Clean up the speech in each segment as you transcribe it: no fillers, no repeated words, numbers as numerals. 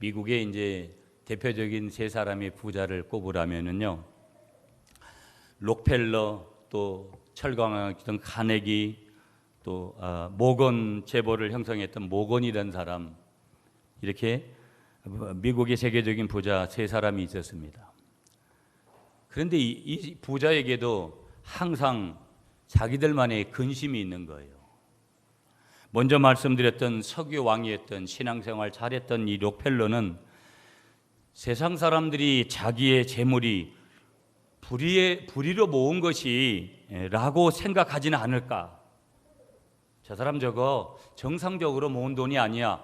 미국의 이제 대표적인 세 사람의 부자를 꼽으라면은요, 록펠러, 또 철강왕이던 카네기, 또 모건 재벌을 형성했던 모건이라는 사람, 이렇게 미국의 세계적인 부자 세 사람이 있었습니다. 그런데 이 부자에게도 항상 자기들만의 근심이 있는 거예요. 먼저 말씀드렸던 석유 왕이었던, 신앙생활 잘했던 이 록펠러는 세상 사람들이 자기의 재물이 불의로 모은 것이라고 생각하지는 않을까. 저 사람 저거 정상적으로 모은 돈이 아니야,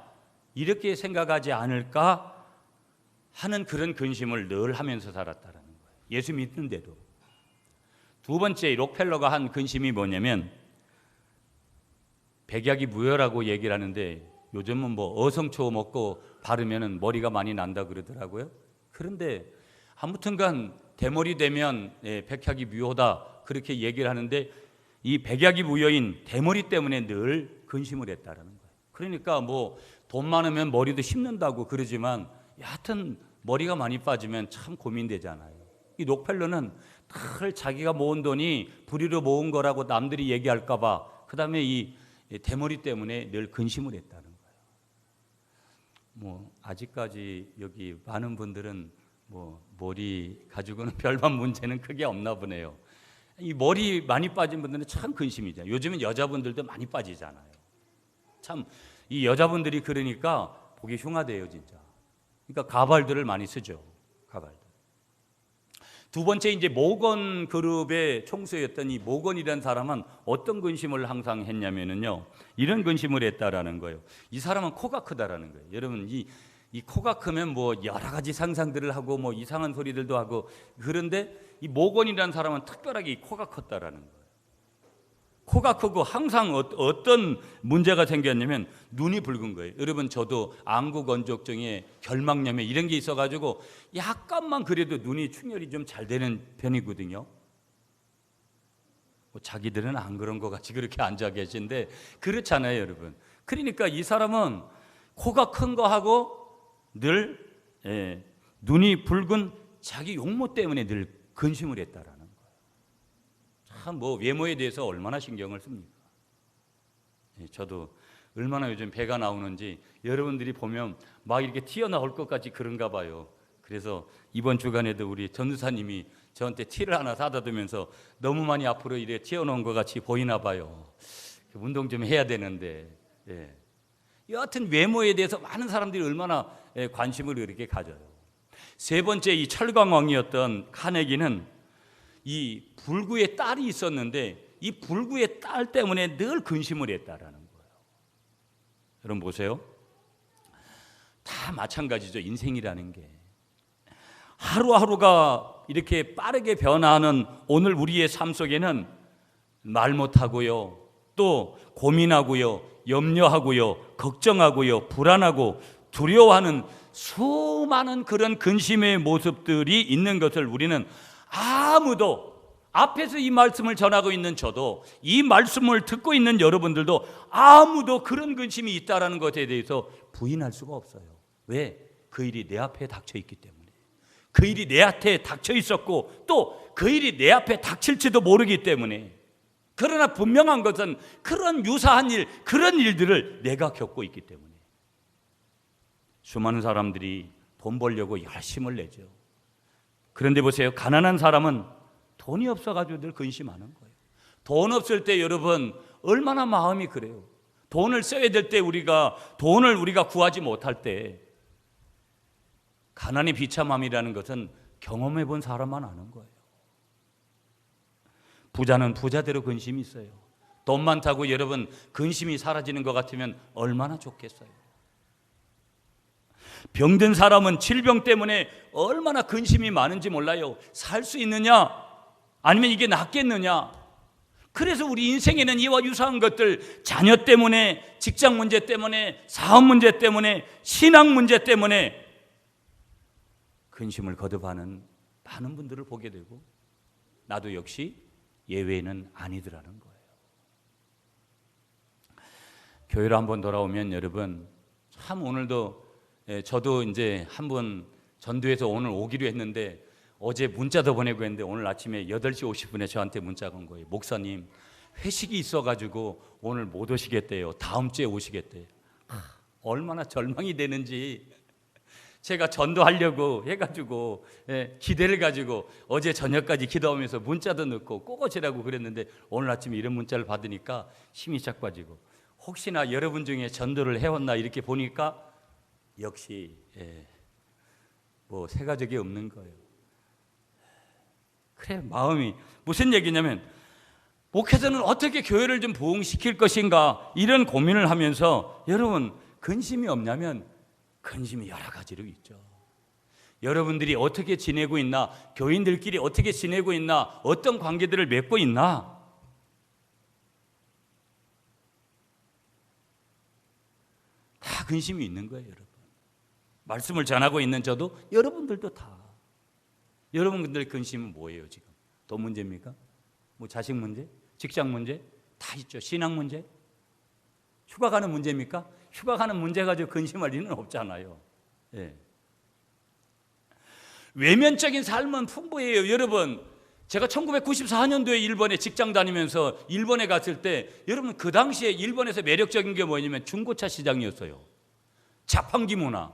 이렇게 생각하지 않을까 하는 그런 근심을 늘 하면서 살았다는 거예요. 예수 믿는데도. 두 번째, 록펠러가 한 근심이 뭐냐면, 백약이 무효라고 얘기를 하는데 요즘은 뭐 어성초 먹고 바르면 머리가 많이 난다 그러더라고요. 그런데 아무튼간 대머리 되면 백약이 무효다 그렇게 얘기를 하는데, 이 백약이 무효인 대머리 때문에 늘 근심을 했다라는 거예요. 그러니까 뭐 돈 많으면 머리도 심는다고 그러지만 여하튼 머리가 많이 빠지면 참 고민되잖아요. 이 록펠러는 늘 자기가 모은 돈이 불의로 모은 거라고 남들이 얘기할까 봐, 그 다음에 이 대머리 때문에 늘 근심을 했다는 거예요. 뭐 아직까지 여기 많은 분들은 뭐 머리 가지고는 별반 문제는 크게 없나 보네요. 이 머리 많이 빠진 분들은 참 근심이죠. 요즘은 여자분들도 많이 빠지잖아요. 참 이 여자분들이 그러니까 보기 흉하대요, 진짜. 그러니까 가발들을 많이 쓰죠. 가발들. 두 번째, 이제 모건 그룹의 총수였던 이 모건이라는 사람은 어떤 근심을 항상 했냐면요, 이런 근심을 했다라는 거예요. 이 사람은 코가 크다라는 거예요. 여러분, 이 코가 크면 뭐 여러 가지 상상들을 하고 뭐 이상한 소리들도 하고, 그런데 이 모건이라는 사람은 특별하게 이 코가 컸다라는 거예요. 코가 크고 항상 어떤 문제가 생겼냐면 눈이 붉은 거예요. 여러분, 저도 안구건조증에 결막염에 이런 게 있어가지고 약간만 그래도 눈이 충혈이 좀 잘 되는 편이거든요. 뭐 자기들은 안 그런 것 같이 그렇게 앉아 계신데 그렇잖아요, 여러분. 그러니까 이 사람은 코가 큰 거 하고 늘 눈이 붉은 자기 용모 때문에 늘 근심을 했다라는 거예요. 참 뭐 외모에 대해서 얼마나 신경을 씁니까? 저도 얼마나 요즘 배가 나오는지 여러분들이 보면 막 이렇게 튀어나올 것 같이 그런가 봐요. 그래서 이번 주간에도 우리 전도사님이 저한테 티를 하나 사다 두면서 너무 많이 앞으로 이래 튀어나온 것 같이 보이나 봐요. 운동 좀 해야 되는데. 여하튼 외모에 대해서 많은 사람들이 얼마나 관심을 이렇게 가져요. 세 번째, 이 철강왕이었던 카네기는 이 불구의 딸이 있었는데 이 불구의 딸 때문에 늘 근심을 했다라는 거예요. 여러분 보세요. 다 마찬가지죠. 인생이라는 게 하루하루가 이렇게 빠르게 변화하는 오늘 우리의 삶 속에는 말 못하고요, 또 고민하고요, 염려하고요, 걱정하고요, 불안하고 두려워하는 수많은 그런 근심의 모습들이 있는 것을 우리는 아무도, 앞에서 이 말씀을 전하고 있는 저도, 이 말씀을 듣고 있는 여러분들도 아무도 그런 근심이 있다는 것에 대해서 부인할 수가 없어요. 왜? 그 일이 내 앞에 닥쳐 있기 때문에. 그 일이 내 앞에 닥쳐 있었고 또 그 일이 내 앞에 닥칠지도 모르기 때문에. 그러나 분명한 것은 그런 유사한 일, 그런 일들을 내가 겪고 있기 때문에. 수많은 사람들이 돈 벌려고 열심을 내죠. 그런데 보세요, 가난한 사람은 돈이 없어가지고 늘 근심하는 거예요. 돈 없을 때 여러분 얼마나 마음이 그래요. 돈을 써야 될 때 돈을 우리가 구하지 못할 때 가난의 비참함이라는 것은 경험해 본 사람만 아는 거예요. 부자는 부자대로 근심이 있어요. 돈 많다고 여러분 근심이 사라지는 것 같으면 얼마나 좋겠어요. 병든 사람은 질병 때문에 얼마나 근심이 많은지 몰라요. 살 수 있느냐? 아니면 이게 낫겠느냐? 그래서 우리 인생에는 이와 유사한 것들, 자녀 때문에, 직장 문제 때문에, 사업 문제 때문에, 신앙 문제 때문에 근심을 거듭하는 많은 분들을 보게 되고, 나도 역시 예외는 아니더라는 거예요. 교회로 한번 돌아오면 여러분 참 오늘도 저도 이제 한번 전도해서 오늘 오기로 했는데 어제 문자도 보내고 했는데 오늘 아침에 8시 50분에 저한테 문자가 온 거예요. 목사님, 회식이 있어가지고 오늘 못 오시겠대요. 다음 주에 오시겠대요. 얼마나 절망이 되는지. 제가 전도하려고 해가지고 기대를 가지고 어제 저녁까지 기도하면서 문자도 넣고 꼭 오시라고 그랬는데 오늘 아침에 이런 문자를 받으니까 힘이 쫙 빠지고, 혹시나 여러분 중에 전도를 해왔나 이렇게 보니까 역시 뭐 새 가족이 없는 거예요. 그래, 마음이 무슨 얘기냐면 목회자는 어떻게 교회를 좀 부흥시킬 것인가 이런 고민을 하면서, 여러분 근심이 없냐면 근심이 여러 가지로 있죠. 여러분들이 어떻게 지내고 있나, 교인들끼리 어떻게 지내고 있나, 어떤 관계들을 맺고 있나, 다 근심이 있는 거예요. 여러분, 말씀을 전하고 있는 저도, 여러분들도 다. 여러분들 근심은 뭐예요? 지금 돈 문제입니까? 뭐 자식 문제, 직장 문제 다 있죠. 신앙 문제, 휴가 가는 문제입니까? 휴가 가는 문제 가지고 근심할 일은 없잖아요. 외면적인 삶은 풍부해요. 여러분, 제가 1994년도에 일본에 직장 다니면서 일본에 갔을 때, 여러분 그 당시에 일본에서 매력적인 게 뭐냐면 중고차 시장이었어요. 자판기 문화.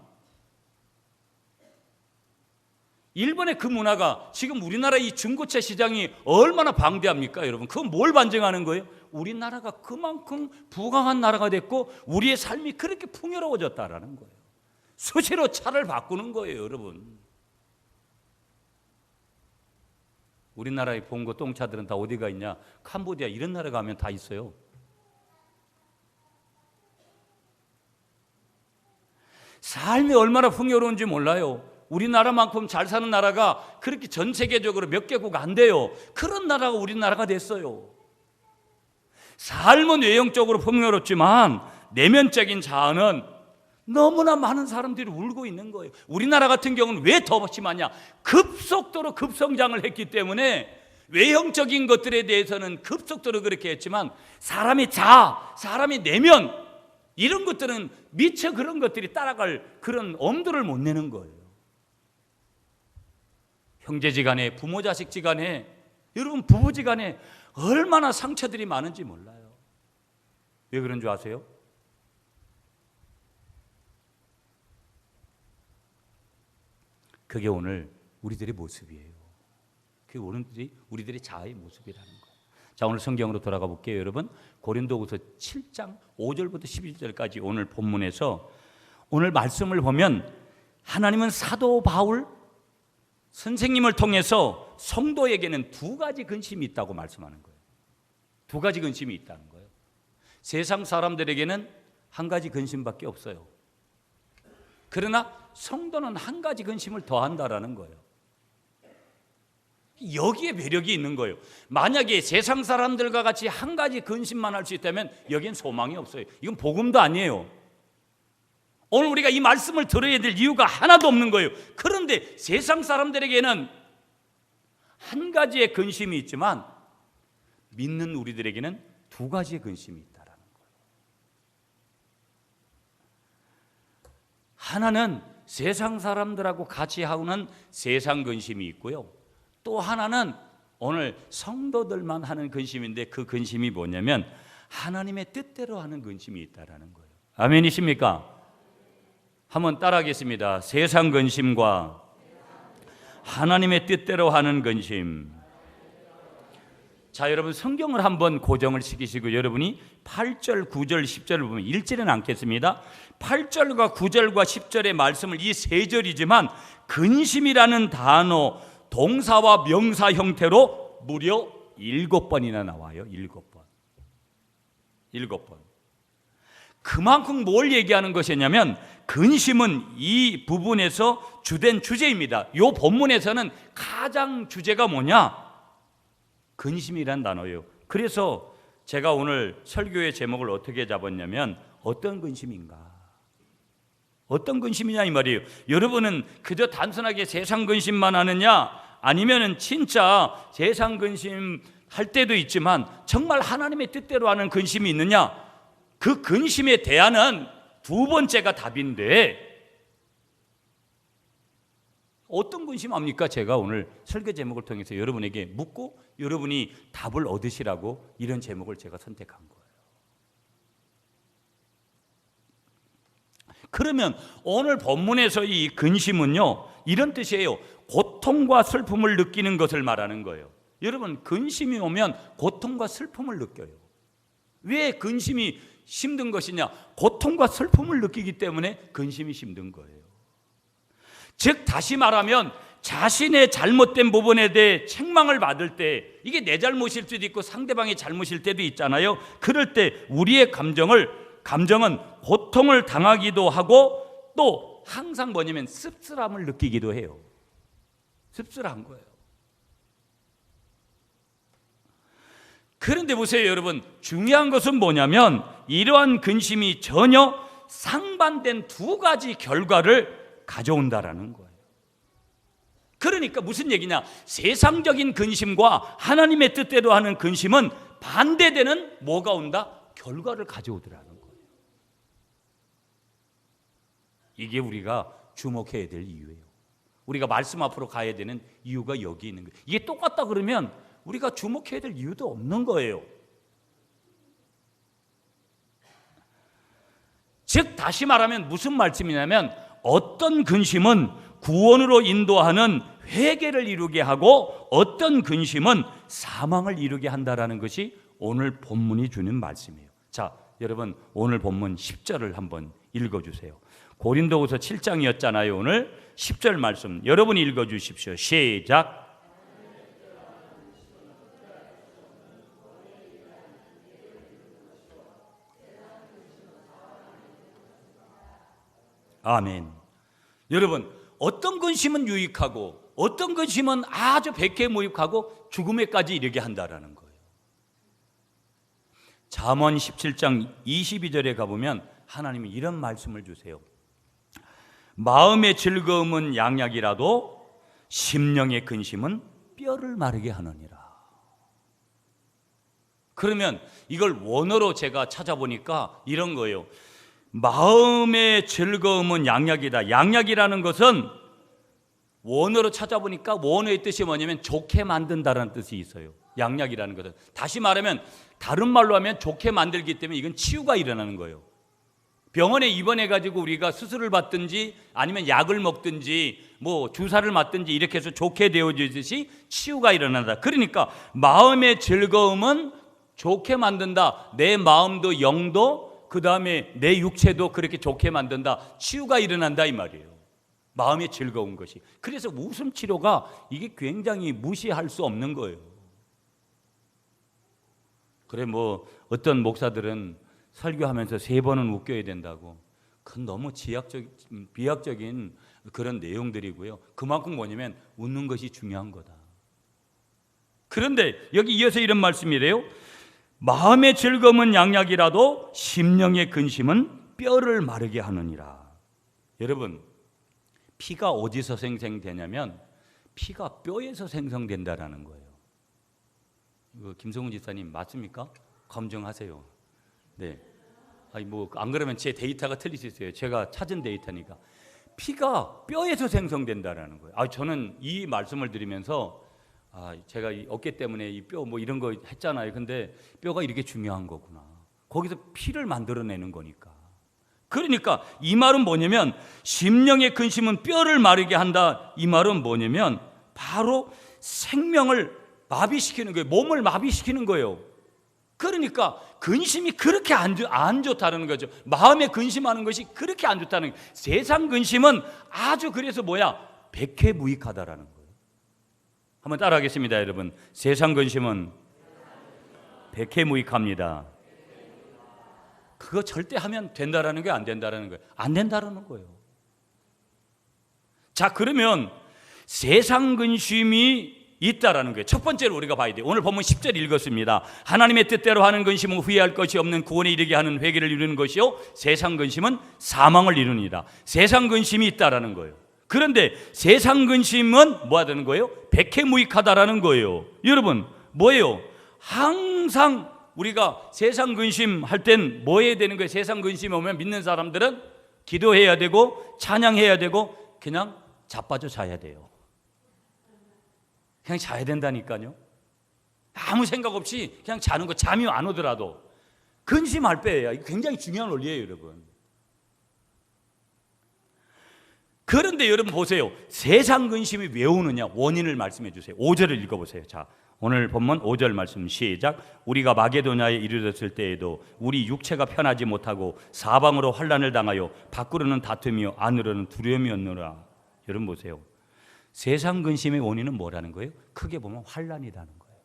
일본의 그 문화가 지금 우리나라 이 중고차 시장이 얼마나 방대합니까? 여러분, 그건 뭘 반증하는 거예요? 우리나라가 그만큼 부강한 나라가 됐고 우리의 삶이 그렇게 풍요로워졌다라는 거예요. 수시로 차를 바꾸는 거예요. 여러분, 우리나라의 봉고 똥차들은 다 어디가 있냐? 캄보디아 이런 나라 가면 다 있어요. 삶이 얼마나 풍요로운지 몰라요. 우리나라만큼 잘 사는 나라가 그렇게 전 세계적으로 몇 개국 안 돼요. 그런 나라가 우리나라가 됐어요. 삶은 외형적으로 풍요롭지만 내면적인 자아는 너무나 많은 사람들이 울고 있는 거예요. 우리나라 같은 경우는 왜 더 심하냐? 급속도로 급성장을 했기 때문에 외형적인 것들에 대해서는 급속도로 그렇게 했지만 사람의 자아, 사람의 내면, 이런 것들은 미처 그런 것들이 따라갈 그런 엄두를 못 내는 거예요. 형제지간에, 부모 자식지간에, 여러분 부부지간에 얼마나 상처들이 많은지 몰라요. 왜 그런 줄 아세요? 그게 오늘 우리들의 모습이에요. 그게 오늘 우리들의 자아의 모습이라는 거예요. 자, 오늘 성경으로 돌아가 볼게요. 여러분, 고린도후서 7장 5절부터 11절까지 오늘 본문에서 오늘 말씀을 보면 하나님은 사도 바울 선생님을 통해서 성도에게는 두 가지 근심이 있다고 말씀하는 거예요. 두 가지 근심이 있다는 거예요. 세상 사람들에게는 한 가지 근심밖에 없어요. 그러나 성도는 한 가지 근심을 더한다라는 거예요. 여기에 매력이 있는 거예요. 만약에 세상 사람들과 같이 한 가지 근심만 할 수 있다면 여기엔 소망이 없어요. 이건 복음도 아니에요. 오늘 우리가 이 말씀을 들어야 될 이유가 하나도 없는 거예요. 그런데 세상 사람들에게는 한 가지의 근심이 있지만 믿는 우리들에게는 두 가지의 근심이 있다라는 거예요. 하나는 세상 사람들하고 같이 하는 세상 근심이 있고요. 또 하나는 오늘 성도들만 하는 근심인데, 그 근심이 뭐냐면 하나님의 뜻대로 하는 근심이 있다라는 거예요. 아멘이십니까? 한번 따라하겠습니다. 세상 근심과 하나님의 뜻대로 하는 근심. 자, 여러분 성경을 한번 고정을 시키시고 여러분이 8절, 9절, 10절을 보면 읽지는 않겠습니다. 8절과 9절과 10절의 말씀을, 이 세 절이지만 근심이라는 단어 동사와 명사 형태로 무려 7번이나 나와요. 7번. 그만큼 뭘 얘기하는 것이냐면 근심은 이 부분에서 주된 주제입니다. 이 본문에서는 가장 주제가 뭐냐? 근심이란 단어예요. 그래서 제가 오늘 설교의 제목을 어떻게 잡았냐면 어떤 근심인가? 어떤 근심이냐 이 말이에요. 여러분은 그저 단순하게 세상 근심만 하느냐, 아니면은 진짜 세상 근심 할 때도 있지만 정말 하나님의 뜻대로 하는 근심이 있느냐? 그 근심에 대한 두 번째가 답인데, 어떤 근심합니까? 제가 오늘 설교 제목을 통해서 여러분에게 묻고 여러분이 답을 얻으시라고 이런 제목을 제가 선택한 거예요. 그러면 오늘 본문에서 이 근심은요, 이런 뜻이에요. 고통과 슬픔을 느끼는 것을 말하는 거예요. 여러분, 근심이 오면 고통과 슬픔을 느껴요. 왜 근심이 힘든 것이냐? 고통과 슬픔을 느끼기 때문에 근심이 힘든 거예요. 즉 다시 말하면 자신의 잘못된 부분에 대해 책망을 받을 때, 이게 내 잘못일 수도 있고 상대방의 잘못일 때도 있잖아요. 그럴 때 우리의 감정은 고통을 당하기도 하고 또 항상 뭐냐면 씁쓸함을 느끼기도 해요. 씁쓸한 거예요. 그런데 보세요, 여러분. 중요한 것은 뭐냐면 이러한 근심이 전혀 상반된 두 가지 결과를 가져온다라는 거예요. 그러니까 무슨 얘기냐? 세상적인 근심과 하나님의 뜻대로 하는 근심은 반대되는 뭐가 온다? 결과를 가져오더라는 거예요. 이게 우리가 주목해야 될 이유예요. 우리가 말씀 앞으로 가야 되는 이유가 여기 있는 거예요. 이게 똑같다 그러면 우리가 주목해야 될 이유도 없는 거예요. 즉 다시 말하면 무슨 말씀이냐면 어떤 근심은 구원으로 인도하는 회개를 이루게 하고 어떤 근심은 사망을 이루게 한다라는 것이 오늘 본문이 주는 말씀이에요. 자, 여러분 오늘 본문 10절을 한번 읽어주세요. 고린도후서 7장이었잖아요. 오늘 10절 말씀 여러분이 읽어주십시오. 시작. 아멘. 여러분, 어떤 근심은 유익하고 어떤 근심은 아주 백해무익하고 죽음에까지 이르게 한다라는 거예요. 잠언 17장 22절에 가보면 하나님이 이런 말씀을 주세요. 마음의 즐거움은 양약이라도 심령의 근심은 뼈를 마르게 하느니라. 그러면 이걸 원어로 제가 찾아보니까 이런 거예요. 마음의 즐거움은 양약이다. 양약이라는 것은 원어로 찾아보니까 원어의 뜻이 뭐냐면 좋게 만든다라는 뜻이 있어요. 양약이라는 것은 다시 말하면 다른 말로 하면 좋게 만들기 때문에 이건 치유가 일어나는 거예요. 병원에 입원해가지고 우리가 수술을 받든지 아니면 약을 먹든지 뭐 주사를 맞든지 이렇게 해서 좋게 되어지듯이 치유가 일어난다. 그러니까 마음의 즐거움은 좋게 만든다. 내 마음도 영도 그 다음에 내 육체도 그렇게 좋게 만든다. 치유가 일어난다 이 말이에요. 마음이 즐거운 것이. 그래서 웃음 치료가 이게 굉장히 무시할 수 없는 거예요. 그래 뭐 어떤 목사들은 설교하면서 3번은 웃겨야 된다고. 그건 너무 비약적인 그런 내용들이고요. 그만큼 뭐냐면 웃는 것이 중요한 거다. 그런데 여기 이어서 이런 말씀이래요. 마음의 즐거움은 양약이라도 심령의 근심은 뼈를 마르게 하느니라. 여러분, 피가 어디서 생성되냐면 피가 뼈에서 생성된다라는 거예요. 이거 김성훈 지사님 맞습니까? 검증하세요. 네. 아니 뭐 안 그러면 제 데이터가 틀릴 수 있어요. 제가 찾은 데이터니까. 피가 뼈에서 생성된다라는 거예요. 저는 이 말씀을 드리면서 제가 이 어깨 때문에 이 뼈 뭐 이런 거 했잖아요. 근데 뼈가 이렇게 중요한 거구나. 거기서 피를 만들어내는 거니까. 그러니까 이 말은 뭐냐면 심령의 근심은 뼈를 마르게 한다. 이 말은 뭐냐면 바로 생명을 마비시키는 거예요. 몸을 마비시키는 거예요. 그러니까 근심이 그렇게 안 좋다는 거죠. 마음에 근심하는 것이 그렇게 안 좋다는 거예요. 세상 근심은 아주 그래서 백해무익하다라는 거예요. 한번 따라하겠습니다, 여러분. 세상 근심은 백해무익합니다. 그거 절대 하면 된다라는 게 안 된다라는 거예요. 안 된다라는 거예요. 자, 그러면 세상 근심이 있다라는 거예요. 첫 번째로 우리가 봐야 돼요. 오늘 본문 10절 읽었습니다. 하나님의 뜻대로 하는 근심은 후회할 것이 없는 구원에 이르게 하는 회개를 이루는 것이요 세상 근심은 사망을 이루니라. 세상 근심이 있다라는 거예요. 그런데 세상 근심은 뭐가 되는 거예요? 백해무익하다라는 거예요. 여러분 뭐예요? 항상 우리가 세상 근심 할 땐 뭐 해야 되는 거예요? 세상 근심이 오면 믿는 사람들은 기도해야 되고 찬양해야 되고 그냥 자빠져 자야 돼요. 그냥 자야 된다니까요. 아무 생각 없이 그냥 자는 거, 잠이 안 오더라도 근심할 때예요. 이거 굉장히 중요한 원리예요, 여러분. 그런데 여러분 보세요. 세상 근심이 왜 오느냐? 원인을 말씀해 주세요. 5절을 읽어보세요. 자, 오늘 본문 5절 말씀 시작. 우리가 마게도냐에 이르렀을 때에도 우리 육체가 편하지 못하고 사방으로 환난을 당하여 밖으로는 다툼이요 안으로는 두려움이었노라. 여러분 보세요. 세상 근심의 원인은 뭐라는 거예요? 크게 보면 환난이라는 거예요.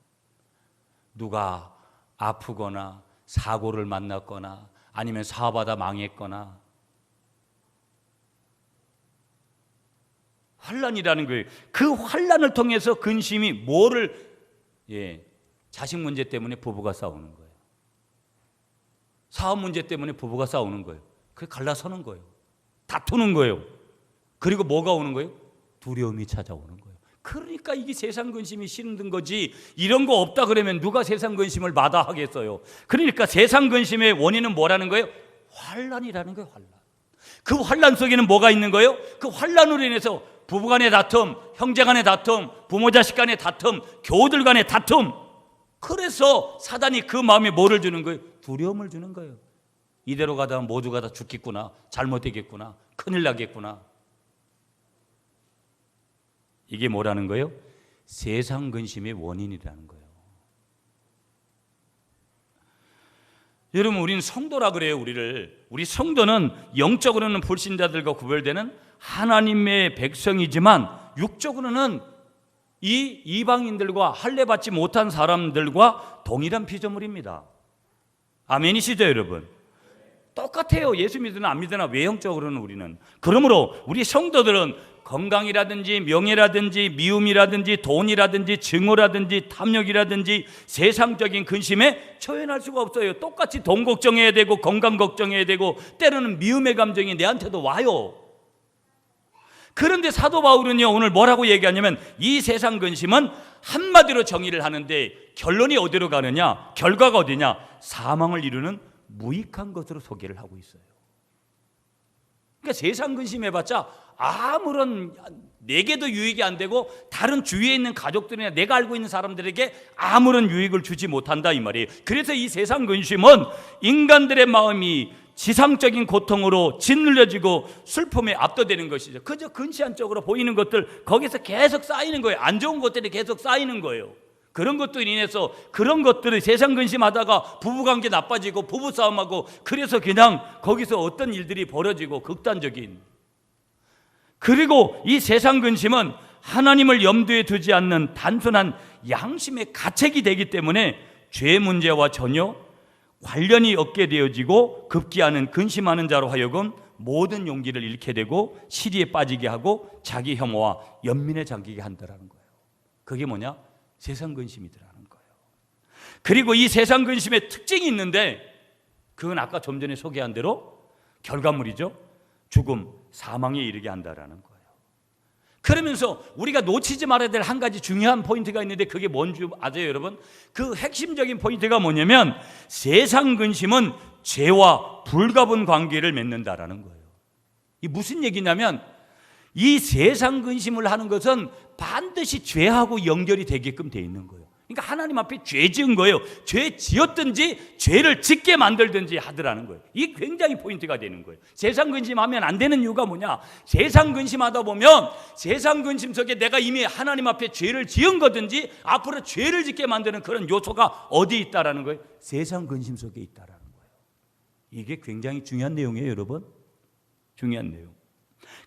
누가 아프거나 사고를 만났거나 아니면 사업하다 망했거나 환난이라는 거예요. 그 환난을 통해서 근심이 뭐를 자식 문제 때문에 부부가 싸우는 거예요. 사업 문제 때문에 부부가 싸우는 거예요. 그게 갈라서는 거예요. 다투는 거예요. 그리고 뭐가 오는 거예요? 두려움이 찾아오는 거예요. 그러니까 이게 세상 근심이 힘든 거지, 이런 거 없다 그러면 누가 세상 근심을 마다하겠어요. 그러니까 세상 근심의 원인은 뭐라는 거예요? 환난이라는 거예요. 환난. 그 환난 속에는 뭐가 있는 거예요? 그 환난으로 인해서 부부간의 다툼, 형제간의 다툼, 부모 자식 간의 다툼, 교우들 간의 다툼. 그래서 사단이 그 마음에 뭐를 주는 거예요? 두려움을 주는 거예요. 이대로 가다 모두가 다 죽겠구나, 잘못되겠구나, 큰일 나겠구나. 이게 뭐라는 거예요? 세상 근심의 원인이라는 거예요. 여러분, 우리는 성도라 그래요. 우리 성도는 영적으로는 불신자들과 구별되는 하나님의 백성이지만 육적으로는 이 이방인들과 할례받지 못한 사람들과 동일한 피조물입니다. 아멘이시죠, 여러분? 똑같아요. 예수 믿으나 안 믿으나 외형적으로는 우리는. 그러므로 우리 성도들은 건강이라든지 명예라든지 미움이라든지 돈이라든지 증오라든지 탐욕이라든지 세상적인 근심에 처해날 수가 없어요. 똑같이 돈 걱정해야 되고 건강 걱정해야 되고 때로는 미움의 감정이 내한테도 와요. 그런데 사도 바울은요, 오늘 뭐라고 얘기하냐면 이 세상 근심은 한마디로 정의를 하는데 결론이 어디로 가느냐, 결과가 어디냐, 사망을 이루는 무익한 것으로 소개를 하고 있어요. 그러니까 세상 근심해봤자 아무런 내게도 유익이 안 되고 다른 주위에 있는 가족들이나 내가 알고 있는 사람들에게 아무런 유익을 주지 못한다 이 말이에요. 그래서 이 세상 근심은 인간들의 마음이 지상적인 고통으로 짓눌려지고 슬픔에 압도되는 것이죠. 그저 근시안적으로 보이는 것들, 거기서 계속 쌓이는 거예요. 안 좋은 것들이 계속 쌓이는 거예요. 그런 것들로 인해서 그런 것들을 세상 근심하다가 부부관계 나빠지고 부부싸움하고, 그래서 그냥 거기서 어떤 일들이 벌어지고 극단적인. 그리고 이 세상 근심은 하나님을 염두에 두지 않는 단순한 양심의 가책이 되기 때문에 죄 문제와 전혀 관련이 없게 되어지고 급기야는 근심하는 자로 하여금 모든 용기를 잃게 되고 시리에 빠지게 하고 자기 혐오와 연민에 잠기게 한다는 거예요. 그게 뭐냐? 세상 근심이더라는 거예요. 그리고 이 세상 근심의 특징이 있는데 그건 아까 좀 전에 소개한 대로 결과물이죠. 죽음, 사망에 이르게 한다는 거예요. 그러면서 우리가 놓치지 말아야 될 한 가지 중요한 포인트가 있는데 그게 뭔지 아세요, 여러분? 그 핵심적인 포인트가 뭐냐면 세상 근심은 죄와 불가분 관계를 맺는다라는 거예요. 이 무슨 얘기냐면 이 세상 근심을 하는 것은 반드시 죄하고 연결이 되게끔 돼 있는 거예요. 그러니까 하나님 앞에 죄 지은 거예요. 죄 지었든지 죄를 짓게 만들든지 하더라는 거예요. 이게 굉장히 포인트가 되는 거예요. 세상 근심하면 안 되는 이유가 뭐냐? 세상 근심하다 보면 세상 근심 속에 내가 이미 하나님 앞에 죄를 지은 거든지 앞으로 죄를 짓게 만드는 그런 요소가 어디 있다라는 거예요? 세상 근심 속에 있다라는 거예요. 이게 굉장히 중요한 내용이에요, 여러분. 중요한 내용.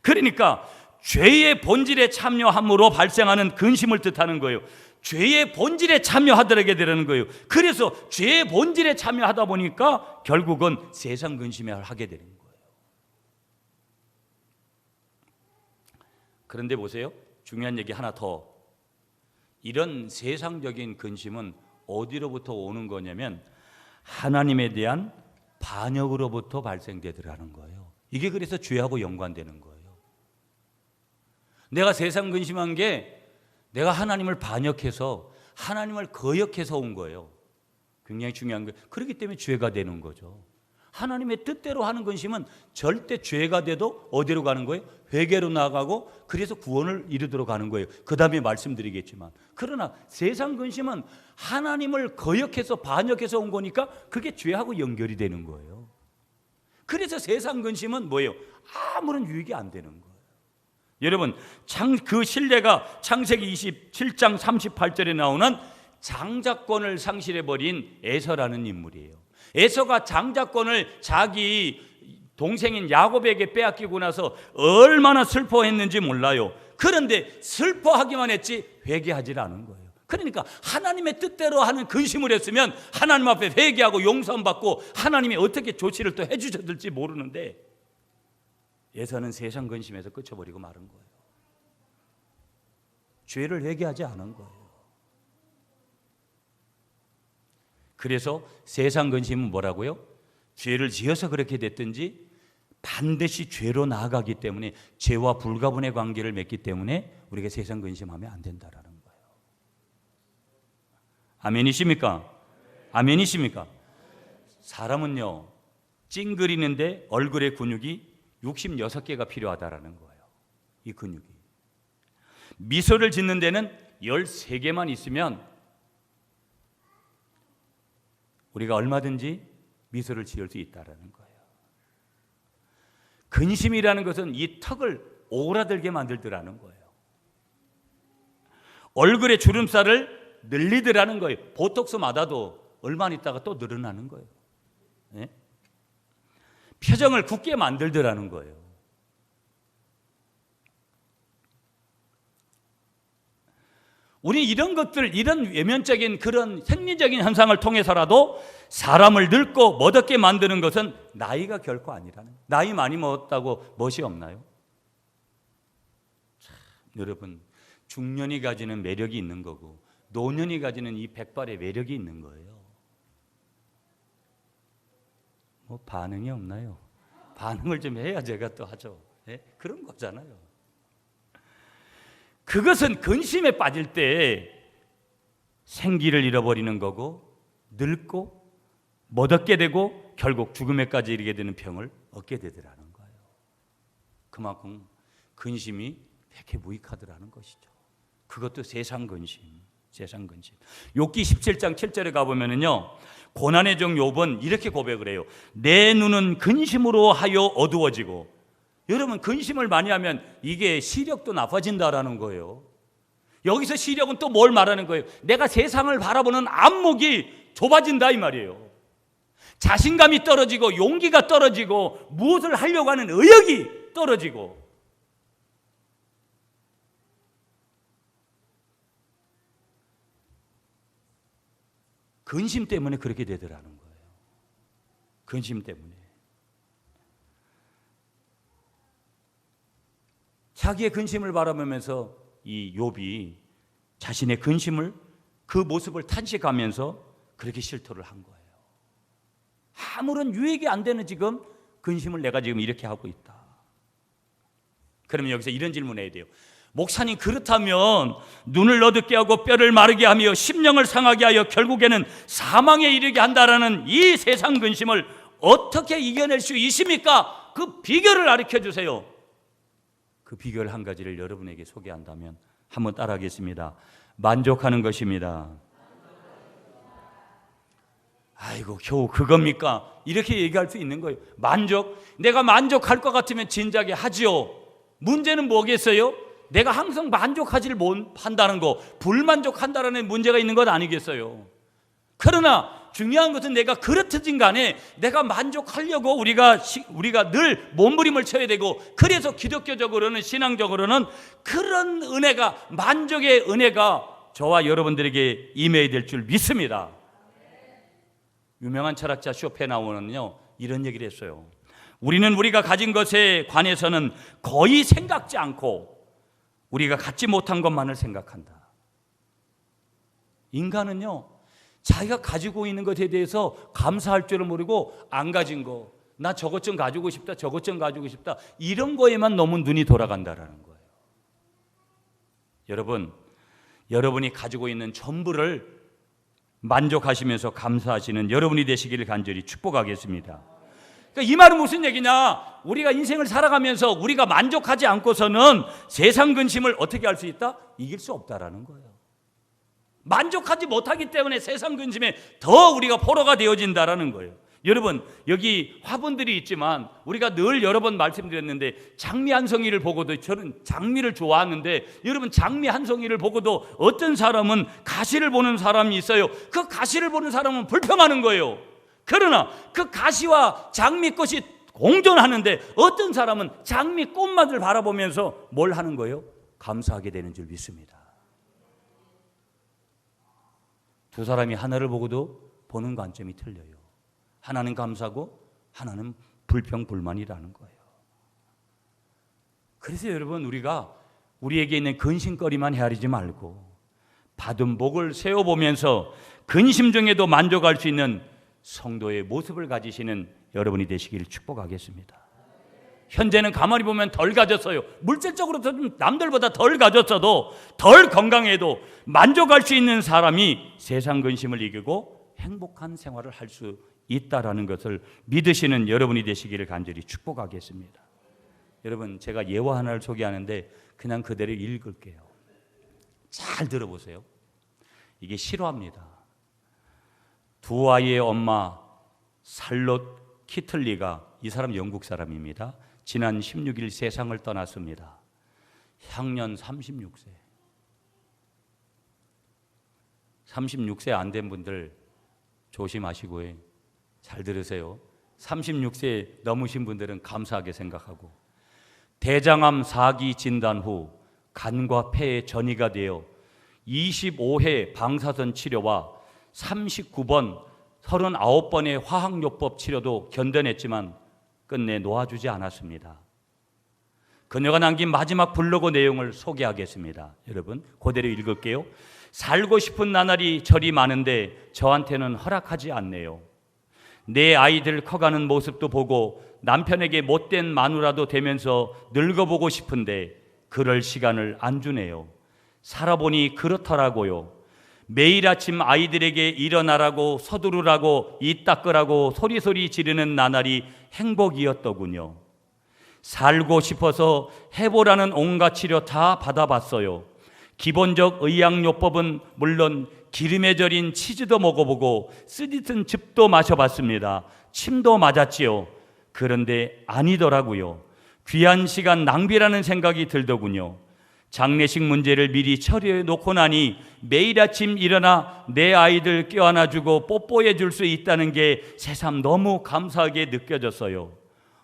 그러니까 죄의 본질에 참여함으로 발생하는 근심을 뜻하는 거예요. 죄의 본질에 참여하더라게 되는 거예요. 그래서 죄의 본질에 참여하다 보니까 결국은 세상 근심에 하게 되는 거예요. 그런데 보세요. 중요한 얘기 하나 더. 이런 세상적인 근심은 어디로부터 오는 거냐면 하나님에 대한 반역으로부터 발생되더라는 거예요. 이게 그래서 죄하고 연관되는 거예요. 내가 세상 근심한 게 내가 하나님을 반역해서 하나님을 거역해서 온 거예요. 굉장히 중요한 거예요. 그렇기 때문에 죄가 되는 거죠. 하나님의 뜻대로 하는 근심은 절대 죄가 돼도 어디로 가는 거예요? 회개로 나가고 그래서 구원을 이루도록 가는 거예요. 그 다음에 말씀드리겠지만, 그러나 세상 근심은 하나님을 거역해서 반역해서 온 거니까 그게 죄하고 연결이 되는 거예요. 그래서 세상 근심은 뭐예요? 아무런 유익이 안 되는 거예요. 여러분, 그 신뢰가 창세기 27장 38절에 나오는 장자권을 상실해버린 에서라는 인물이에요. 에서가 장자권을 자기 동생인 야곱에게 빼앗기고 나서 얼마나 슬퍼했는지 몰라요. 그런데 슬퍼하기만 했지 회개하지 않은 거예요. 그러니까 하나님의 뜻대로 하는 근심을 했으면 하나님 앞에 회개하고 용서받고 하나님이 어떻게 조치를 또 해주셨을지 모르는데, 에서는 세상 근심에서 끝쳐버리고 마른 거예요. 죄를 회개하지 않은 거예요. 그래서 세상 근심은 뭐라고요? 죄를 지어서 그렇게 됐든지 반드시 죄로 나아가기 때문에, 죄와 불가분의 관계를 맺기 때문에 우리가 세상 근심하면 안 된다라는 거예요. 아멘이십니까? 아멘이십니까? 사람은요, 찡그리는데 얼굴에 근육이 66개가 필요하다라는 거예요. 이 근육이. 미소를 짓는 데는 13개만 있으면 우리가 얼마든지 미소를 지을 수 있다라는 거예요. 근심이라는 것은 이 턱을 오그라들게 만들더라는 거예요. 얼굴의 주름살을 늘리더라는 거예요. 보톡스 맞아도 얼마 있다가 또 늘어나는 거예요. 네? 표정을 굳게 만들더라는 거예요. 우리 이런 것들, 이런 외면적인 그런 생리적인 현상을 통해서라도 사람을 늙고 멋없게 만드는 것은 나이가 결코 아니라는 거예요. 나이 많이 먹었다고 멋이 없나요? 참, 여러분, 중년이 가지는 매력이 있는 거고 노년이 가지는 이 백발의 매력이 있는 거예요. 뭐 반응이 없나요? 반응을 좀 해야 제가 또 하죠. 네? 그런 거잖아요. 그것은 근심에 빠질 때 생기를 잃어버리는 거고, 늙고 멋없게 되고 결국 죽음에까지 이르게 되는 병을 얻게 되더라는 거예요. 그만큼 근심이 되게 무익하더라는 것이죠. 그것도 세상 근심, 세상 근심. 욥기 17장 7절에 가보면은요, 고난의 종 욥은 이렇게 고백을 해요. 내 눈은 근심으로 하여 어두워지고. 여러분, 근심을 많이 하면 이게 시력도 나빠진다라는 거예요. 여기서 시력은 또 뭘 말하는 거예요? 내가 세상을 바라보는 안목이 좁아진다 이 말이에요. 자신감이 떨어지고 용기가 떨어지고 무엇을 하려고 하는 의욕이 떨어지고. 근심 때문에 그렇게 되더라는 거예요. 근심 때문에. 자기의 근심을 바라보면서 이 욥이 자신의 근심을, 그 모습을 탄식하면서 그렇게 실토를 한 거예요. 아무런 유익이 안 되는 지금 근심을 내가 지금 이렇게 하고 있다. 그러면 여기서 이런 질문을 해야 돼요. 목사님, 그렇다면 눈을 어둡게 하고 뼈를 마르게 하며 심령을 상하게 하여 결국에는 사망에 이르게 한다라는 이 세상 근심을 어떻게 이겨낼 수 있습니까? 그 비결을 가르쳐 주세요. 그 비결 한 가지를 여러분에게 소개한다면 한번 따라하겠습니다. 만족하는 것입니다. 아이고, 겨우 그겁니까? 이렇게 얘기할 수 있는 거예요. 만족? 내가 만족할 것 같으면 진작에 하지요. 문제는 뭐겠어요? 내가 항상 만족하지를 못한다는 거, 불만족한다는 문제가 있는 것 아니겠어요? 그러나 중요한 것은 내가 그렇든 간에 내가 만족하려고 우리가 늘 몸부림을 쳐야 되고, 그래서 기독교적으로는, 신앙적으로는 그런 은혜가, 만족의 은혜가 저와 여러분들에게 임해야 될 줄 믿습니다. 유명한 철학자 쇼펜하우어는요, 이런 얘기를 했어요. 우리는 우리가 가진 것에 관해서는 거의 생각지 않고 우리가 갖지 못한 것만을 생각한다. 인간은요, 자기가 가지고 있는 것에 대해서 감사할 줄을 모르고 안 가진 거, 나 저것 좀 가지고 싶다, 저것 좀 가지고 싶다, 이런 거에만 너무 눈이 돌아간다라는 거예요. 여러분, 여러분이 가지고 있는 전부를 만족하시면서 감사하시는 여러분이 되시기를 간절히 축복하겠습니다. 그러니까 이 말은 무슨 얘기냐? 우리가 인생을 살아가면서 우리가 만족하지 않고서는 세상 근심을 어떻게 할 수 있다? 이길 수 없다라는 거예요. 만족하지 못하기 때문에 세상 근심에 더 우리가 포로가 되어진다라는 거예요. 여러분, 여기 화분들이 있지만 우리가 늘 여러 번 말씀드렸는데 장미 한 송이를 보고도, 저는 장미를 좋아하는데, 여러분 장미 한 송이를 보고도 어떤 사람은 가시를 보는 사람이 있어요. 그 가시를 보는 사람은 불평하는 거예요. 그러나 그 가시와 장미꽃이 공존하는데 어떤 사람은 장미꽃만을 바라보면서 뭘 하는 거예요? 감사하게 되는 줄 믿습니다. 두 사람이 하나를 보고도 보는 관점이 틀려요. 하나는 감사고 하나는 불평, 불만이라는 거예요. 그래서 여러분, 우리가 우리에게 있는 근심거리만 헤아리지 말고 받은 복을 세워보면서 근심 중에도 만족할 수 있는 성도의 모습을 가지시는 여러분이 되시기를 축복하겠습니다. 현재는 가만히 보면 덜 가졌어요. 물질적으로 좀 남들보다 덜 가졌어도, 덜 건강해도 만족할 수 있는 사람이 세상 근심을 이기고 행복한 생활을 할 수 있다라는 것을 믿으시는 여러분이 되시기를 간절히 축복하겠습니다. 여러분, 제가 예화 하나를 소개하는데 그냥 그대로 읽을게요. 잘 들어보세요. 이게 실화입니다. 두 아이의 엄마 살롯 키틀리가, 이 사람 영국 사람입니다. 지난 16일 세상을 떠났습니다. 향년 36세. 36세 안 된 분들 조심하시고요. 잘 들으세요. 36세 넘으신 분들은 감사하게 생각하고, 대장암 4기 진단 후 간과 폐에 전이가 되어 25회 방사선 치료와 39번, 39번의 화학요법 치료도 견뎌냈지만 끝내 놓아주지 않았습니다. 그녀가 남긴 마지막 블로그 내용을 소개하겠습니다. 여러분, 그대로 읽을게요. 살고 싶은 나날이 저리 많은데 저한테는 허락하지 않네요. 내 아이들 커가는 모습도 보고 남편에게 못된 마누라도 되면서 늙어보고 싶은데 그럴 시간을 안 주네요. 살아보니 그렇더라고요. 매일 아침 아이들에게 일어나라고, 서두르라고, 이 닦으라고 소리소리 지르는 나날이 행복이었더군요. 살고 싶어서 해보라는 온갖 치료 다 받아봤어요. 기본적 의학요법은 물론 기름에 절인 치즈도 먹어보고 쓰디쓴 즙도 마셔봤습니다. 침도 맞았지요. 그런데 아니더라고요. 귀한 시간 낭비라는 생각이 들더군요. 장례식 문제를 미리 처리해 놓고 나니 매일 아침 일어나 내 아이들 껴안아주고 뽀뽀해 줄 수 있다는 게 새삼 너무 감사하게 느껴졌어요.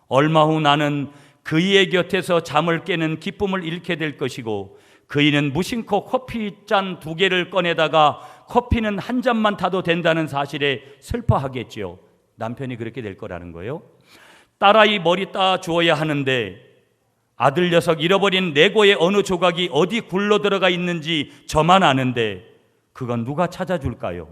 얼마 후 나는 그이의 곁에서 잠을 깨는 기쁨을 잃게 될 것이고, 그이는 무심코 커피 잔 2개를 꺼내다가 커피는 한 잔만 타도 된다는 사실에 슬퍼하겠지요. 남편이 그렇게 될 거라는 거예요. 딸아이 머리 따 주어야 하는데 아들 녀석 잃어버린 레고의 어느 조각이 어디 굴러 들어가 있는지 저만 아는데 그건 누가 찾아줄까요?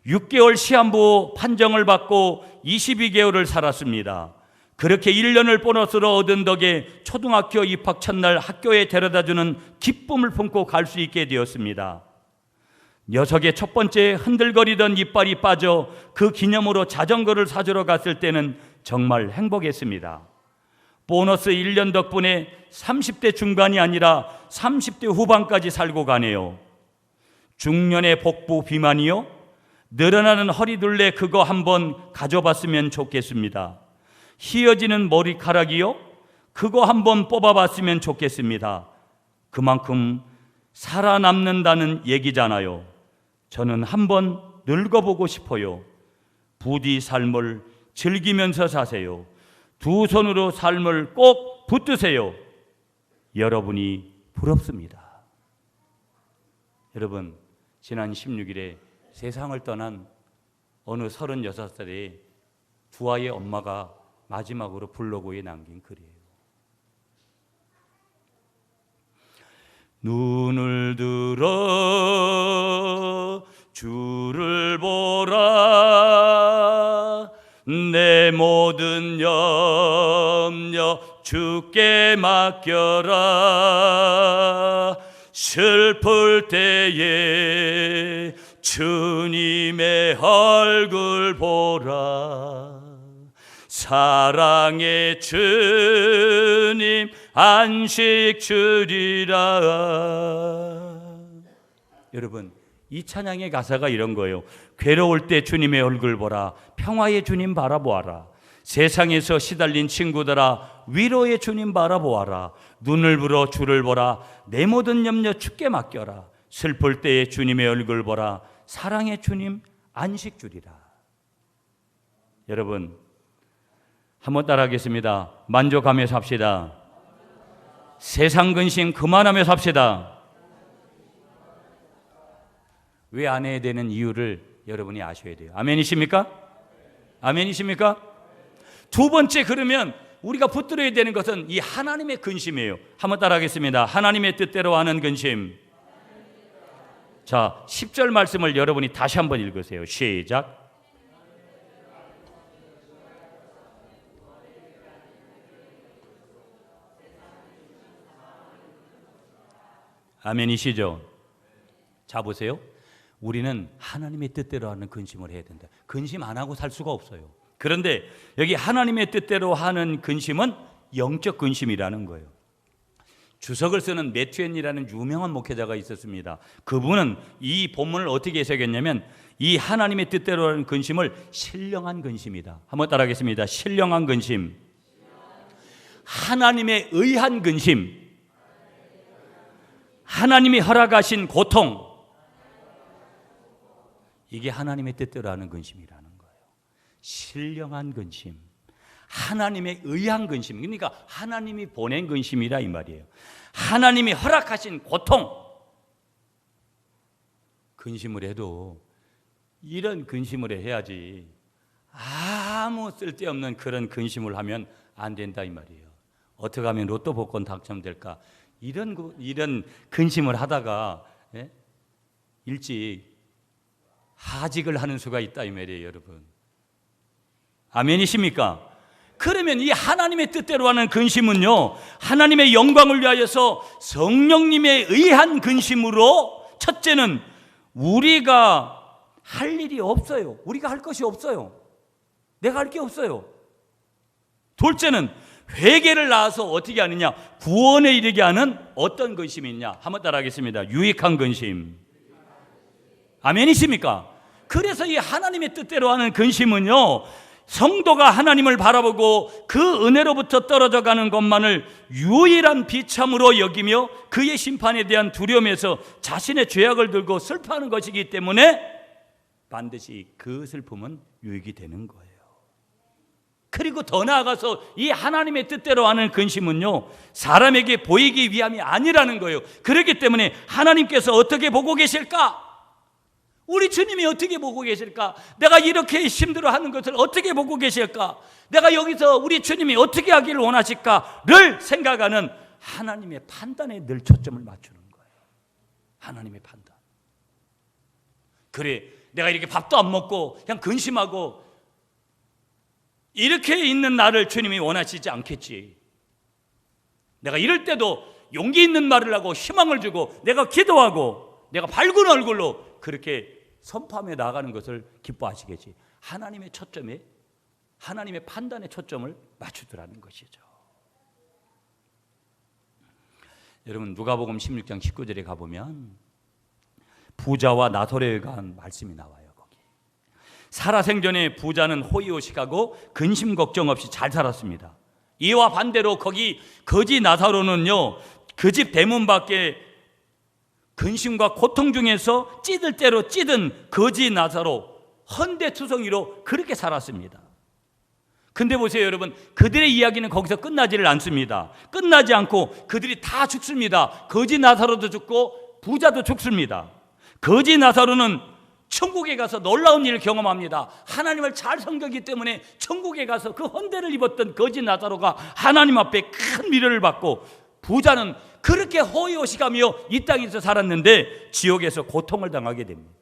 6개월 시한부 판정을 받고 22개월을 살았습니다. 그렇게 1년을 보너스로 얻은 덕에 초등학교 입학 첫날 학교에 데려다주는 기쁨을 품고 갈 수 있게 되었습니다. 녀석의 첫 번째 흔들거리던 이빨이 빠져 그 기념으로 자전거를 사주러 갔을 때는 정말 행복했습니다. 보너스 1년 덕분에 30대 중반이 아니라 30대 후반까지 살고 가네요. 중년의 복부 비만이요? 늘어나는 허리둘레 그거 한번 가져봤으면 좋겠습니다. 휘어지는 머리카락이요? 그거 한번 뽑아봤으면 좋겠습니다. 그만큼 살아남는다는 얘기잖아요. 저는 한번 늙어보고 싶어요. 부디 삶을 즐기면서 사세요. 두 손으로 삶을 꼭 붙드세요. 여러분이 부럽습니다. 여러분, 지난 16일에 세상을 떠난 어느 36살의 두 아이의 엄마가 마지막으로 블로그에 남긴 글이에요. 눈을 들어 주를 보라. 내 모든 염려 주께 맡겨라. 슬플 때에 주님의 얼굴 보라. 사랑의 주님 안식 주리라. 여러분, 이 찬양의 가사가 이런 거예요. 괴로울 때 주님의 얼굴 보라. 평화의 주님 바라보아라. 세상에서 시달린 친구들아 위로의 주님 바라보아라. 눈을 불어 주를 보라. 내 모든 염려 주께 맡겨라. 슬플 때에 주님의 얼굴 보라. 사랑의 주님 안식 주리라. 여러분, 한번 따라하겠습니다. 만족하며 삽시다. 세상 근심 그만하며 삽시다. 왜 안 해야 되는 이유를 여러분이 아셔야 돼요. 아멘이십니까? 아멘이십니까? 두 번째, 그러면 우리가 붙들어야 되는 것은 이 하나님의 근심이에요. 한번 따라하겠습니다. 하나님의 뜻대로 하는 근심. 자, 10절 말씀을 여러분이 다시 한번 읽으세요. 시작. 아멘이시죠? 자, 보세요. 우리는 하나님의 뜻대로 하는 근심을 해야 된다. 근심 안 하고 살 수가 없어요. 그런데 여기 하나님의 뜻대로 하는 근심은 영적 근심이라는 거예요. 주석을 쓰는 매튜엔이라는 유명한 목회자가 있었습니다. 그분은 이 본문을 어떻게 해석했냐면 이 하나님의 뜻대로 하는 근심을 신령한 근심이다. 한번 따라하겠습니다. 신령한 근심. 하나님에 의한 근심. 하나님이 허락하신 고통. 이게 하나님의 뜻대로 하는 근심이라는 거예요. 신령한 근심, 하나님에 의한 근심, 그러니까 하나님이 보낸 근심이라 이 말이에요. 하나님이 허락하신 고통. 근심을 해도 이런 근심을 해야지 아무 쓸데없는 그런 근심을 하면 안 된다 이 말이에요. 어떻게 하면 로또 복권 당첨될까, 이런 근심을 하다가 일찍 하직을 하는 수가 있다 이 말이에요. 여러분, 아멘이십니까? 그러면 이 하나님의 뜻대로 하는 근심은요, 하나님의 영광을 위하여서 성령님에 의한 근심으로, 첫째는 우리가 할 일이 없어요. 우리가 할 것이 없어요. 내가 할 게 없어요. 둘째는 회개를 낳아서 어떻게 하느냐, 구원에 이르게 하는 어떤 근심이 있냐. 한번 따라하겠습니다. 유익한 근심. 아멘이십니까? 그래서 이 하나님의 뜻대로 하는 근심은요, 성도가 하나님을 바라보고 그 은혜로부터 떨어져 가는 것만을 유일한 비참으로 여기며 그의 심판에 대한 두려움에서 자신의 죄악을 들고 슬퍼하는 것이기 때문에 반드시 그 슬픔은 유익이 되는 거예요. 그리고 더 나아가서 이 하나님의 뜻대로 하는 근심은요, 사람에게 보이기 위함이 아니라는 거예요. 그렇기 때문에 하나님께서 어떻게 보고 계실까? 우리 주님이 어떻게 보고 계실까? 내가 이렇게 힘들어하는 것을 어떻게 보고 계실까? 내가 여기서 우리 주님이 어떻게 하기를 원하실까를 생각하는 하나님의 판단에 늘 초점을 맞추는 거예요. 하나님의 판단. 그래, 내가 이렇게 밥도 안 먹고 그냥 근심하고 이렇게 있는 나를 주님이 원하시지 않겠지. 내가 이럴 때도 용기 있는 말을 하고 희망을 주고 내가 기도하고 내가 밝은 얼굴로 그렇게 선포하며 나아가는 것을 기뻐하시겠지. 하나님의 초점에, 하나님의 판단에 초점을 맞추더라는 것이죠. 여러분, 누가복음 16장 19절에 가보면 부자와 나사로에 관한 말씀이 나와요. 거기 살아생전에 부자는 호의호식하고 근심 걱정 없이 잘 살았습니다. 이와 반대로 거기 거지 나사로는요, 그 집 대문 밖에 근심과 고통 중에서 찌들 대로 찌든 거지 나사로, 헌데투성이로 그렇게 살았습니다. 근데 보세요 여러분, 그들의 이야기는 거기서 끝나지를 않습니다. 끝나지 않고 그들이 다 죽습니다. 거지 나사로도 죽고 부자도 죽습니다. 거지 나사로는 천국에 가서 놀라운 일을 경험합니다. 하나님을 잘 섬겼기 때문에 천국에 가서 그 헌데를 입었던 거지 나사로가 하나님 앞에 큰 위로를 받고, 부자는 그렇게 호의호식하며 이 땅에서 살았는데 지옥에서 고통을 당하게 됩니다.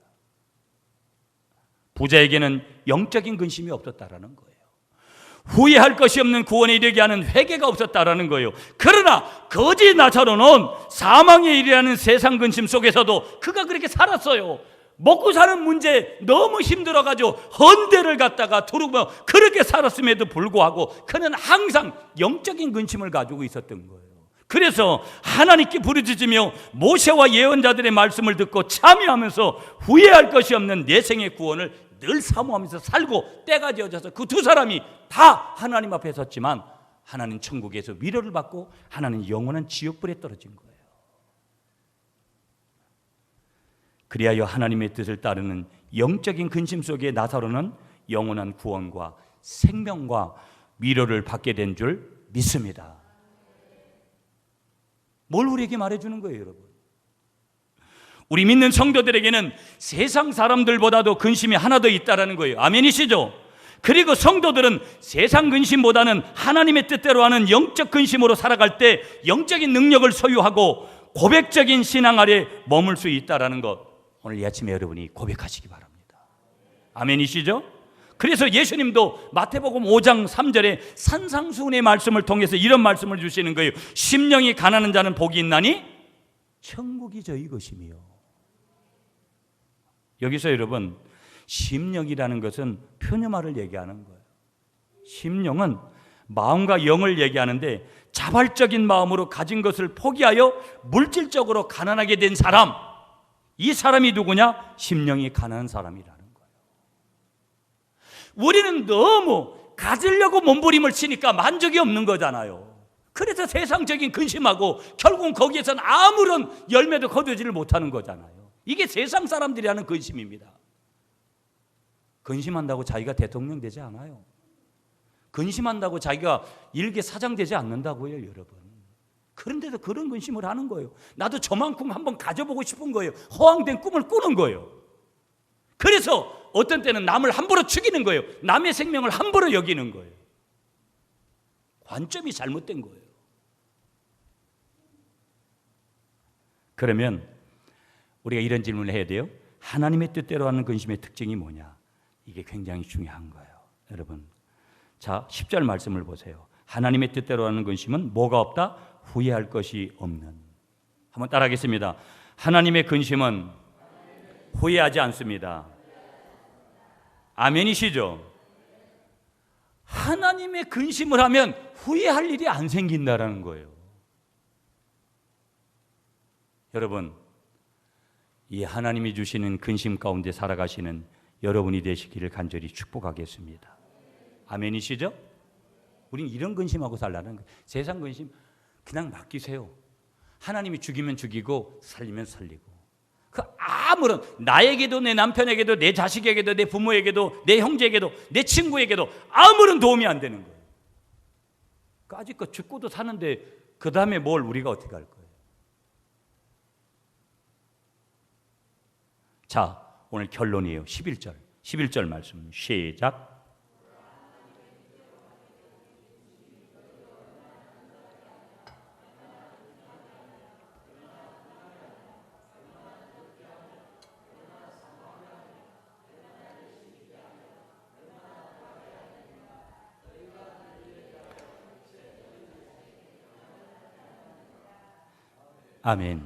부자에게는 영적인 근심이 없었다라는 거예요. 후회할 것이 없는 구원에 이르게 하는 회개가 없었다라는 거예요. 그러나 거지 나사로는 사망에 이르게 하는 세상 근심 속에서도 그가 그렇게 살았어요. 먹고 사는 문제 너무 힘들어가지고 헌데를 갖다가 두르며 그렇게 살았음에도 불구하고 그는 항상 영적인 근심을 가지고 있었던 거예요. 그래서 하나님께 부르짖으며 모세와 예언자들의 말씀을 듣고 참여하면서 후회할 것이 없는 내 생의 구원을 늘 사모하면서 살고, 때가 되어져서 그 두 사람이 다 하나님 앞에 섰지만 하나님 천국에서 위로를 받고 하나님 영원한 지옥불에 떨어진 거예요. 그리하여 하나님의 뜻을 따르는 영적인 근심 속에 나사로는 영원한 구원과 생명과 위로를 받게 된 줄 믿습니다. 뭘 우리에게 말해주는 거예요, 여러분? 우리 믿는 성도들에게는 세상 사람들보다도 근심이 하나 더 있다는 거예요. 아멘이시죠? 그리고 성도들은 세상 근심보다는 하나님의 뜻대로 하는 영적 근심으로 살아갈 때 영적인 능력을 소유하고 고백적인 신앙 아래 머물 수 있다는 것, 오늘 이 아침에 여러분이 고백하시기 바랍니다. 아멘이시죠? 그래서 예수님도 마태복음 5장 3절에 산상수훈의 말씀을 통해서 이런 말씀을 주시는 거예요. 심령이 가난한 자는 복이 있나니 천국이 저희 것이며. 여기서 여러분, 심령이라는 것은 표념화를 얘기하는 거예요. 심령은 마음과 영을 얘기하는데, 자발적인 마음으로 가진 것을 포기하여 물질적으로 가난하게 된 사람, 이 사람이 누구냐? 심령이 가난한 사람이라는 거예요. 우리는 너무 가지려고 몸부림을 치니까 만족이 없는 거잖아요. 그래서 세상적인 근심하고 결국은 거기에서는 아무런 열매도 거두지를 못하는 거잖아요. 이게 세상 사람들이 하는 근심입니다. 근심한다고 자기가 대통령 되지 않아요. 근심한다고 자기가 일개 사장 되지 않는다고요, 여러분. 그런데도 그런 근심을 하는 거예요. 나도 저만큼 한번 가져보고 싶은 거예요. 허황된 꿈을 꾸는 거예요. 그래서 어떤 때는 남을 함부로 죽이는 거예요. 남의 생명을 함부로 여기는 거예요. 관점이 잘못된 거예요. 그러면 우리가 이런 질문을 해야 돼요. 하나님의 뜻대로 하는 근심의 특징이 뭐냐? 이게 굉장히 중요한 거예요, 여러분. 자, 10절 말씀을 보세요. 하나님의 뜻대로 하는 근심은 뭐가 없다? 후회할 것이 없는. 한번 따라하겠습니다. 하나님의 근심은 후회하지 않습니다. 아멘이시죠? 하나님의 근심을 하면 후회할 일이 안 생긴다는 거예요. 여러분, 이 하나님이 주시는 근심 가운데 살아가시는 여러분이 되시기를 간절히 축복하겠습니다. 아멘이시죠? 우린 이런 근심하고 살라는 거예요. 세상 근심 그냥 맡기세요. 하나님이 죽이면 죽이고 살리면 살리고, 그 아무런, 나에게도 내 남편에게도 내 자식에게도 내 부모에게도 내 형제에게도 내 친구에게도 아무런 도움이 안 되는 거예요. 까짓것 죽고도 사는데 그 다음에 뭘 우리가 어떻게 할 거예요? 자, 오늘 결론이에요. 11절 말씀 시작. 아멘.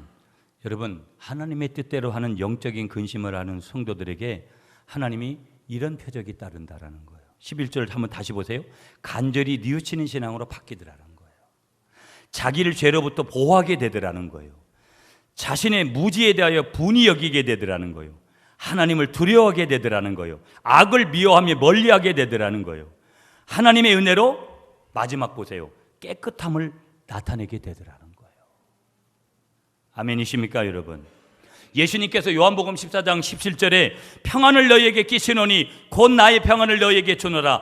여러분, 하나님의 뜻대로 하는 영적인 근심을 하는 성도들에게 하나님이 이런 표적이 따른다라는 거예요. 11절 한번 다시 보세요. 간절히 뉘우치는 신앙으로 바뀌더라는 거예요. 자기를 죄로부터 보호하게 되더라는 거예요. 자신의 무지에 대하여 분이 여기게 되더라는 거예요. 하나님을 두려워하게 되더라는 거예요. 악을 미워하며 멀리하게 되더라는 거예요. 하나님의 은혜로 마지막 보세요. 깨끗함을 나타내게 되더라는 거예요. 아멘이십니까, 여러분? 예수님께서 요한복음 14장 17절에 평안을 너희에게 끼치노니 곧 나의 평안을 너희에게 주노라.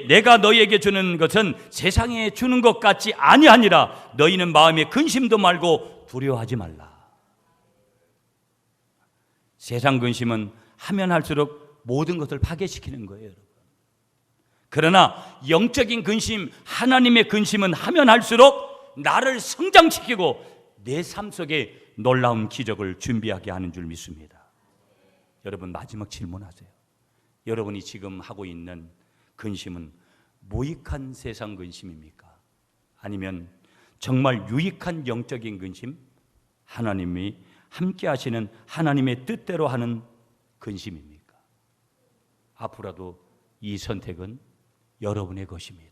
내가 너희에게 주는 것은 세상에 주는 것 같지 아니하니라. 너희는 마음에 근심도 말고 두려워하지 말라. 세상 근심은 하면 할수록 모든 것을 파괴시키는 거예요, 여러분. 그러나 영적인 근심, 하나님의 근심은 하면 할수록 나를 성장시키고 내 삶 속에 놀라운 기적을 준비하게 하는 줄 믿습니다. 여러분, 마지막 질문하세요. 여러분이 지금 하고 있는 근심은 무익한 세상 근심입니까? 아니면 정말 유익한 영적인 근심, 하나님이 함께 하시는 하나님의 뜻대로 하는 근심입니까? 앞으로도 이 선택은 여러분의 것입니다.